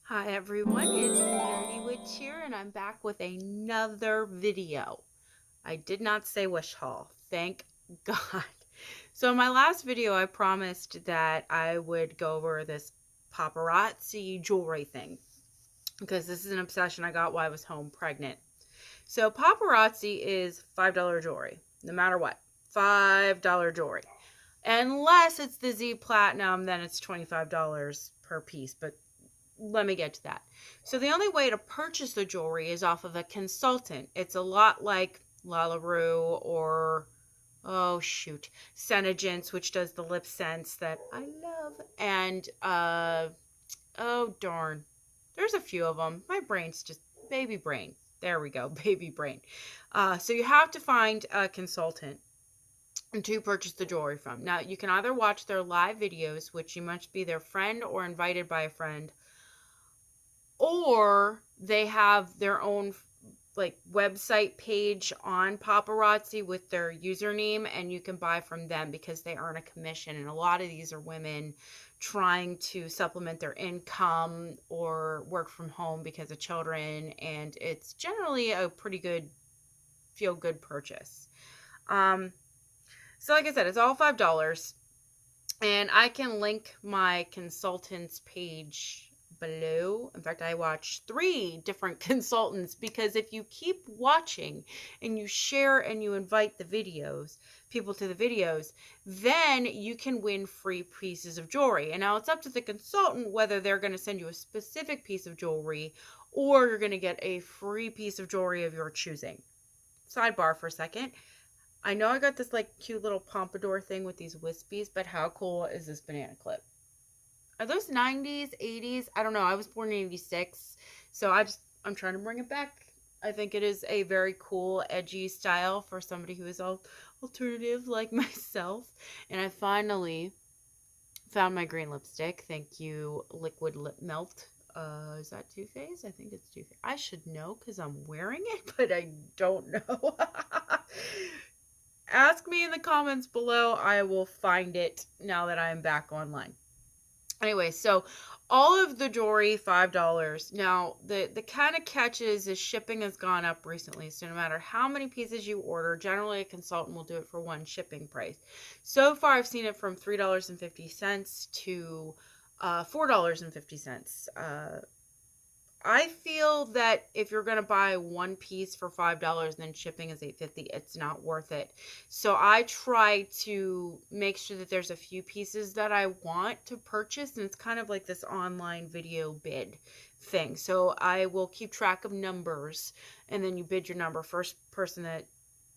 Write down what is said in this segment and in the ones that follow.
Hi everyone, it's Nerdy Witch here, and I'm back with another video. I did not say wish haul, thank God. So in my last video, I promised that I would go over this paparazzi jewelry thing because this is an obsession I got while I was home pregnant. So paparazzi is $5 jewelry, no matter what, $5 jewelry. Unless it's the Z Platinum, then it's $25 per piece, but let me get to that. So the only way to purchase the jewelry is off of a consultant. It's a lot like LaLaRue or oh shoot, Senegence, which does the lip scents that I love, and oh darn, there's a few of them. My brain's just baby brain. There we go, baby brain. So you have to find a consultant to purchase the jewelry from. Now you can either watch their live videos, which you must be their friend or invited by a friend, or they have their own like website page on Paparazzi with their username, and you can buy from them because they earn a commission. And a lot of these are women trying to supplement their income or work from home because of children, and it's generally a pretty good feel good purchase. So like I said, it's all $5, and I can link my consultant's page below. In fact, I watched 3 different consultants because if you keep watching and you share and you invite people to the videos, then you can win free pieces of jewelry. And now it's up to the consultant whether they're going to send you a specific piece of jewelry or you're going to get a free piece of jewelry of your choosing. Sidebar for a second. I know I got this like cute little pompadour thing with these wispies, but how cool is this banana clip? Are those 90s, 80s? I don't know. I was born in 86, so I'm trying to bring it back. I think it is a very cool, edgy style for somebody who is alternative like myself. And I finally found my green lipstick. Thank you, Liquid Lip Melt. Is that Too Faced? I think it's Too Faced. I should know because I'm wearing it, but I don't know. Ask me in the comments below. I will find it now that I'm back online. Anyway, so all of the jewelry, $5. Now, the kind of catches is shipping has gone up recently. So no matter how many pieces you order, generally a consultant will do it for one shipping price. So far, I've seen it from $3.50 to $4.50. I feel that if you're going to buy one piece for $5 and then shipping is $8.50, it's not worth it. So I try to make sure that there's a few pieces that I want to purchase, and it's kind of like this online video bid thing. So I will keep track of numbers, and then you bid your number. First person that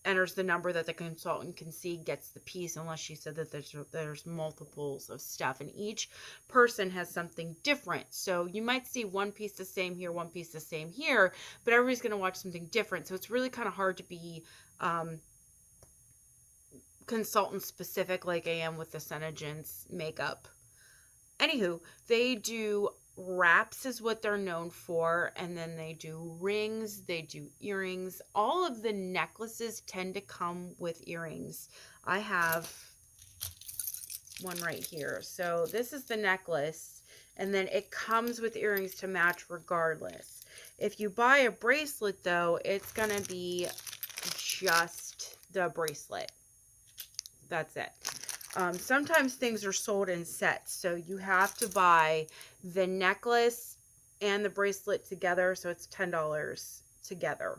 enters the number that the consultant can see gets the piece, unless she said that there's multiples of stuff, and each person has something different. So you might see one piece the same here, one piece the same here, but everybody's going to watch something different. So it's really kind of hard to be consultant specific like I am with the Senegence makeup. Anywho, they do wraps is what they're known for, and then they do rings, they do earrings. All of the necklaces tend to come with earrings. I have one right here. So this is the necklace, and then it comes with earrings to match regardless. If you buy a bracelet though, it's gonna be just the bracelet. That's it. Sometimes things are sold in sets, so you have to buy the necklace and the bracelet together, so it's $10 together.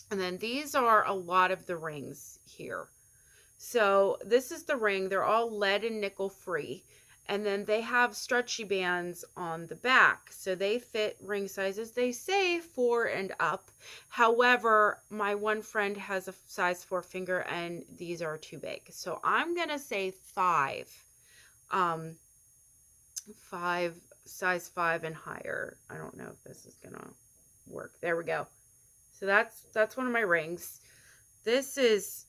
And then these are a lot of the rings here. So this is the ring. They're all lead and nickel free. And then they have stretchy bands on the back. So they fit ring sizes, they say 4 and up. However, my one friend has a size 4 finger and these are too big. So I'm going to say 5. 5, size 5 and higher. I don't know if this is going to work. There we go. So that's one of my rings. This is,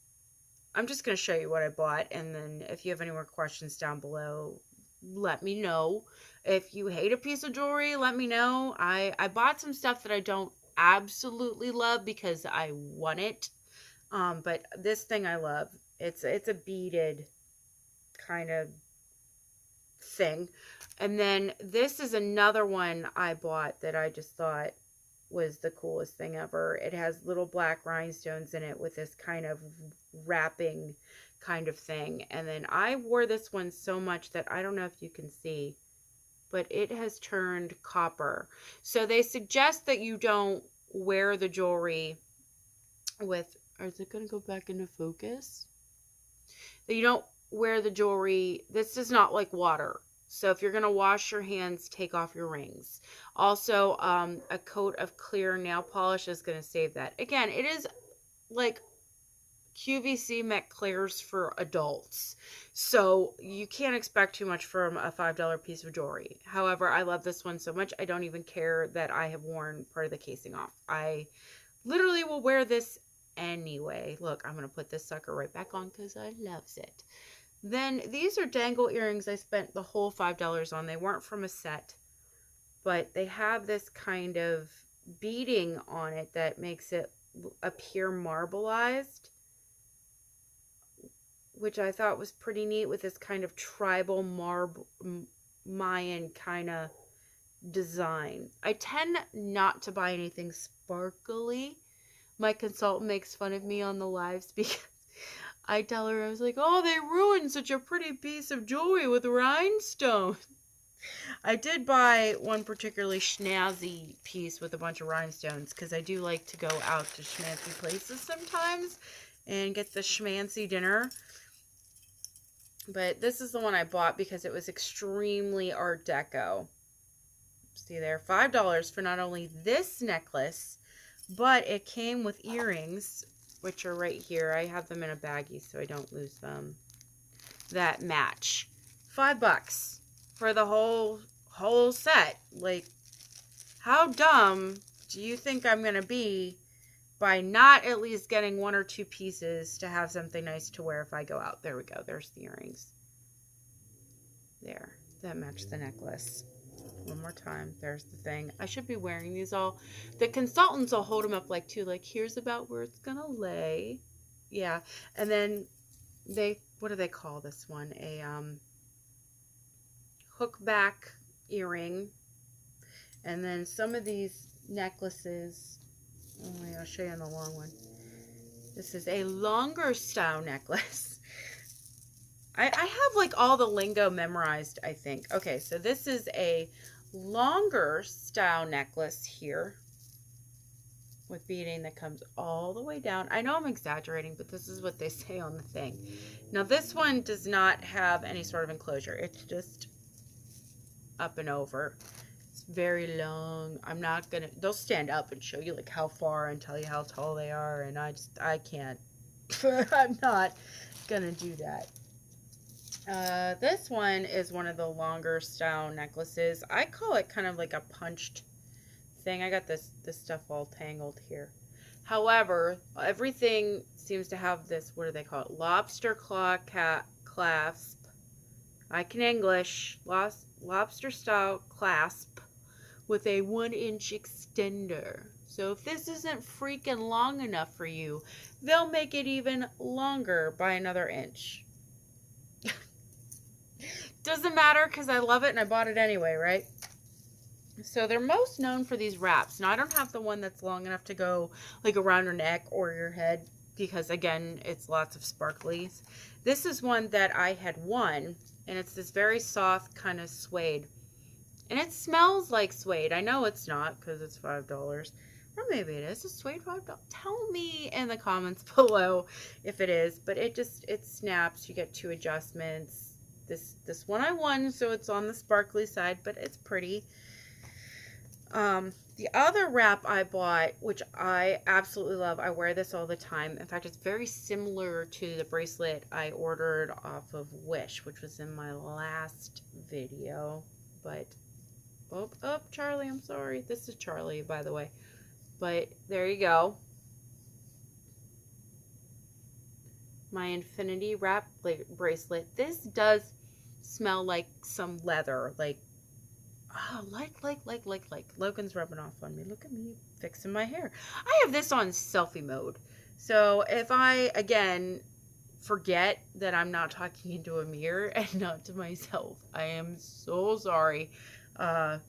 I'm just going to show you what I bought. And then if you have any more questions down below, let me know. If you hate a piece of jewelry, let me know. I bought some stuff that I don't absolutely love because I want it. But this thing I love. It's a beaded kind of thing. And then this is another one I bought that I just thought was the coolest thing ever. It has little black rhinestones in it with this kind of wrapping kind of thing. And then I wore this one so much that I don't know if you can see, but it has turned copper. So they suggest that you don't wear the jewelry with, or is it going to go back into focus? That you don't wear the jewelry. This is not like water. So if you're going to wash your hands, take off your rings. Also, a coat of clear nail polish is going to save that. Again, it is like QVC met clears for adults. So you can't expect too much from a $5 piece of jewelry. However, I love this one so much, I don't even care that I have worn part of the casing off. I literally will wear this anyway. Look, I'm going to put this sucker right back on because I loves it. Then these are dangle earrings I spent the whole $5 on. They weren't from a set, but they have this kind of beading on it that makes it appear marbleized, which I thought was pretty neat with this kind of tribal Mayan kind of design. I tend not to buy anything sparkly. My consultant makes fun of me on the lives because I tell her, I was like, oh, they ruined such a pretty piece of jewelry with rhinestones. I did buy one particularly snazzy piece with a bunch of rhinestones because I do like to go out to schmancy places sometimes and get the schmancy dinner. But this is the one I bought because it was extremely Art Deco. See there, $5 for not only this necklace, but it came with earrings, which are right here. I have them in a baggie so I don't lose them. That match. $5 for the whole set. Like, how dumb do you think I'm gonna be by not at least getting one or two pieces to have something nice to wear if I go out? There we go. There's the earrings. There. That matched the necklace. One more time. There's the thing. I should be wearing these all. The consultants will hold them up like too. Like, here's about where it's going to lay. Yeah. And then what do they call this one? A hook back earring. And then some of these necklaces. Oh, yeah, I'll show you on the long one. This is a longer style necklace. I have like all the lingo memorized, I think. Okay, so this is a longer style necklace here with beading that comes all the way down. I know I'm exaggerating, but this is what they say on the thing. Now this one does not have any sort of enclosure. It's just up and over. It's very long. I'm not gonna, they'll stand up and show you like how far and tell you how tall they are, and I can't. I'm not gonna do that. This one is one of the longer style necklaces. I call it kind of like a punched thing. I got this stuff all tangled here. However, everything seems to have this, what do they call it? Lobster claw clasp. I can English. Lobster style clasp with a 1-inch extender. So if this isn't freaking long enough for you, they'll make it even longer by another inch. Doesn't matter because I love it and I bought it anyway, right? So they're most known for these wraps. Now I don't have the one that's long enough to go like around your neck or your head because again, it's lots of sparklies. This is one that I had won and it's this very soft kind of suede. And it smells like suede. I know it's not because it's $5. Or maybe it is. Is suede $5? Tell me in the comments below if it is. But it snaps. You get 2 adjustments. This one I won, so it's on the sparkly side, but it's pretty. The other wrap I bought, which I absolutely love, I wear this all the time. In fact, it's very similar to the bracelet I ordered off of Wish, which was in my last video. But, oh, Charlie, I'm sorry. This is Charlie, by the way. But there you go. My infinity wrap bracelet. This does smell like some leather, like Logan's rubbing off on me. Look at me fixing my hair. I have this on selfie mode, so if I again forget that I'm not talking into a mirror and not to myself. I am so sorry. But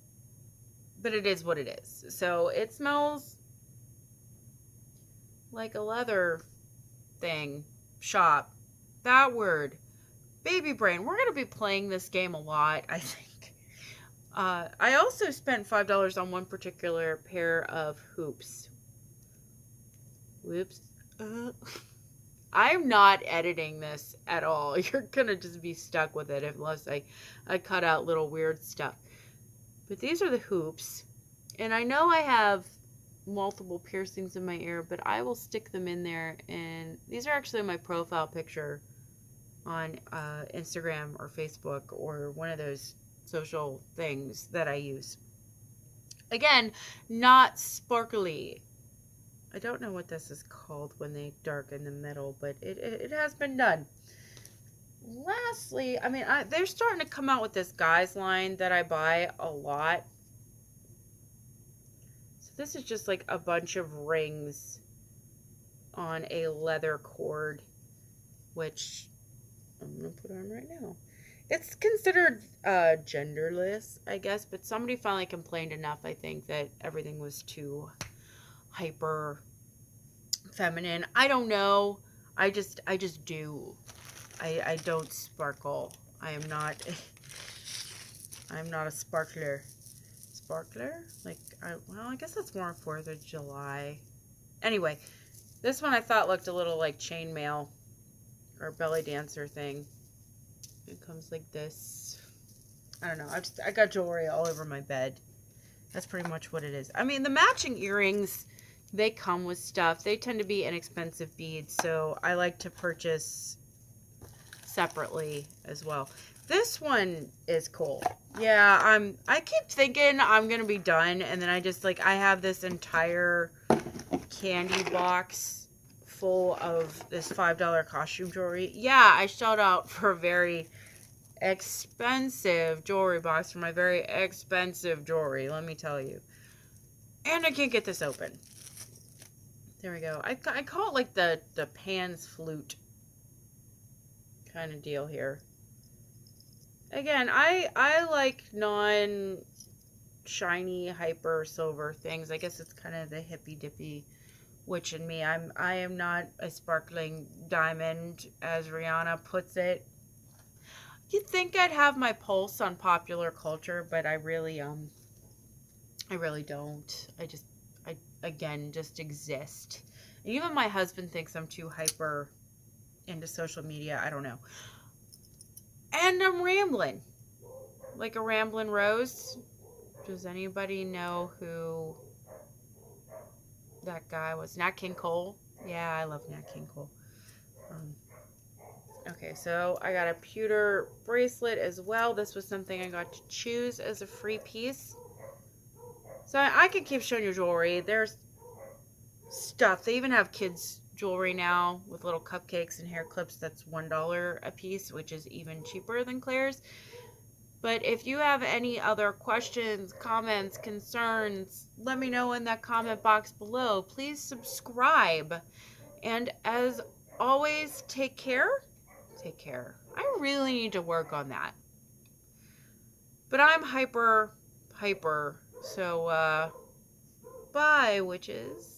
it is what it is. So it smells like a leather thing. Shop. That word. Baby brain. We're going to be playing this game a lot, I think. I also spent $5 on one particular pair of hoops. Whoops. I'm not editing this at all. You're going to just be stuck with it unless I cut out little weird stuff. But these are the hoops. And I know I have multiple piercings in my ear, but I will stick them in there. And these are actually my profile picture on Instagram or Facebook or one of those social things that I use. Again, not sparkly. I don't know what this is called when they darken the middle, but it has been done. Lastly, I mean, they're starting to come out with this guys line that I buy a lot. So this is just like a bunch of rings on a leather cord, which I'm going to put on right now. It's considered genderless, I guess, but somebody finally complained enough, I think, that everything was too hyper feminine. I don't know. I just do. I don't sparkle. I'm not a sparkler. Sparkler? Like, well, I guess that's more 4th of July. Anyway, this one I thought looked a little like chainmail or belly dancer thing. It comes like this. I don't know. I got jewelry all over my bed. That's pretty much what it is. I mean, the matching earrings, they come with stuff. They tend to be inexpensive beads, so I like to purchase separately as well. This one is cool. Yeah, I keep thinking I'm gonna be done, and then I have this entire candy box full of this $5 costume jewelry. Yeah, I shelled out for a very expensive jewelry box for my very expensive jewelry, let me tell you. And I can't get this open. There we go. I call it like the Pan's flute kind of deal here. Again, I like non-shiny, hyper silver things. I guess it's kind of the hippy-dippy witch in me. I am not a sparkling diamond, as Rihanna puts it. You'd think I'd have my pulse on popular culture, but I really don't. I again, just exist. And even my husband thinks I'm too hyper into social media. I don't know. And I'm rambling. Like a rambling rose. Does anybody know who that guy was? Nat King Cole? Yeah, I love Nat King Cole. Okay, so I got a pewter bracelet as well. This was something I got to choose as a free piece. So I could keep showing you jewelry. There's stuff. They even have kids jewelry now with little cupcakes and hair clips that's $1 a piece, which is even cheaper than Claire's. But if you have any other questions, comments, concerns, let me know in that comment box below. Please subscribe. And as always, take care. Take care. I really need to work on that. But I'm hyper. So, bye, witches.